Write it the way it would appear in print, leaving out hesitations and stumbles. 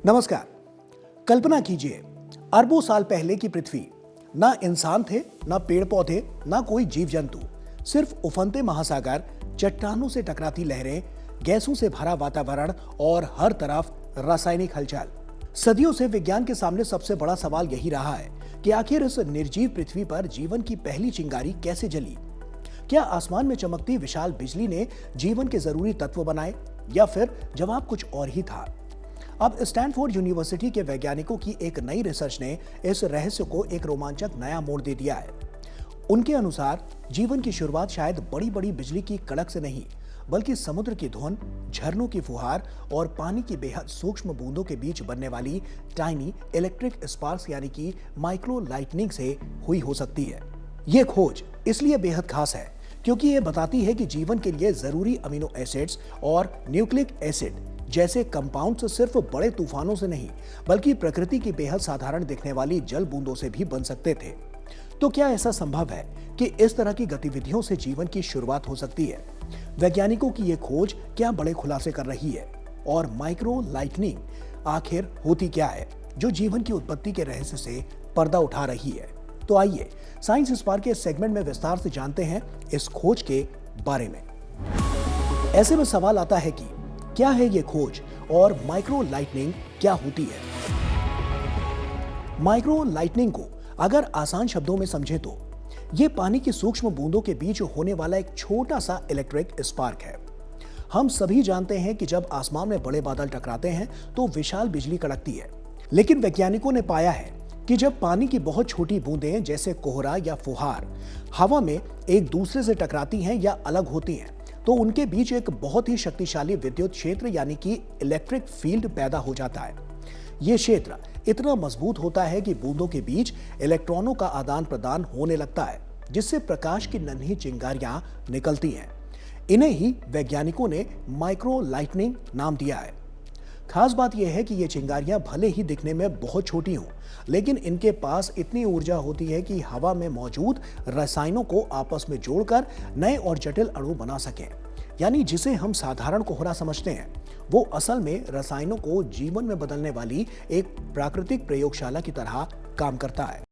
नमस्कार। कल्पना कीजिए, अरबों साल पहले की पृथ्वी। ना इंसान थे, ना पेड़ पौधे, ना कोई जीव जंतु। सिर्फ उफनते महासागर, चट्टानों से टकराती लहरें, गैसों से भरा वातावरण और हर तरफ रासायनिक हलचल। सदियों से विज्ञान के सामने सबसे बड़ा सवाल यही रहा है कि आखिर इस निर्जीव पृथ्वी पर जीवन की पहली चिंगारी कैसे जली। क्या आसमान में चमकती विशाल बिजली ने जीवन के जरूरी तत्व बनाए, या फिर जवाब कुछ और ही था। अब स्टैनफोर्ड यूनिवर्सिटी के वैज्ञानिकों की एक नई रिसर्च ने इस रहस्य को एक रोमांचक नया मोड़ दे दिया है। उनके अनुसार जीवन की शुरुआत शायद बड़ी बड़ी बिजली की कड़क से नहीं, बल्कि समुद्र की धुन, झरनों की फुहार और पानी की बेहद सूक्ष्म बूंदों के बीच बनने वाली टाइनी इलेक्ट्रिक स्पार्क्स यानी कि माइक्रो लाइटनिंग से हुई हो सकती है। ये खोज इसलिए बेहद खास है क्योंकि ये बताती है कि जीवन के लिए जरूरी अमीनो एसिड्स और न्यूक्लिक एसिड जैसे कंपाउंड्स सिर्फ बड़े तूफानों से नहीं, बल्कि प्रकृति की बेहद साधारण दिखने वाली जल बूंदों से भी बन सकते थे। तो क्या ऐसा संभव है कि इस तरह की गतिविधियों से जीवन की शुरुआत हो सकती है? वैज्ञानिकों की यह खोज क्या बड़े खुलासे कर रही है, और माइक्रो लाइटनिंग आखिर होती क्या है जो जीवन की उत्पत्ति के रहस्य से पर्दा उठा रही है? तो आइए साइंस स्पार्क के सेगमेंट में विस्तार से जानते हैं इस खोज के बारे में। ऐसे में सवाल आता है कि क्या है ये खोज और माइक्रो लाइटनिंग क्या होती है? माइक्रो लाइटनिंग को अगर आसान शब्दों में समझें तो ये पानी की सूक्ष्म बूंदों के बीच होने वाला एक छोटा सा इलेक्ट्रिक स्पार्क है। हम सभी जानते हैं कि जब आसमान में बड़े बादल टकराते हैं तो विशाल बिजली कड़कती है, लेकिन वैज्ञानिकों ने पाया है कि जब पानी की बहुत छोटी बूंदें जैसे कोहरा या फुहार हवा में एक दूसरे से टकराती हैं या अलग होती हैं, तो उनके बीच एक बहुत ही शक्तिशाली विद्युत क्षेत्र यानी कि इलेक्ट्रिक फील्ड पैदा हो जाता है। यह क्षेत्र इतना मजबूत होता है कि बूंदों के बीच इलेक्ट्रॉनों का आदान प्रदान होने लगता है, जिससे प्रकाश की नन्ही चिंगारियां निकलती हैं। इन्हें ही वैज्ञानिकों ने माइक्रो लाइटनिंग नाम दिया है। खास बात यह है कि ये चिंगारियां भले ही दिखने में बहुत छोटी हों, लेकिन इनके पास इतनी ऊर्जा होती है कि हवा में मौजूद रसायनों को आपस में जोड़कर नए और जटिल अणु बना सकें। यानी जिसे हम साधारण कोहरा समझते हैं, वो असल में रसायनों को जीवन में बदलने वाली एक प्राकृतिक प्रयोगशाला की तरह काम करता है।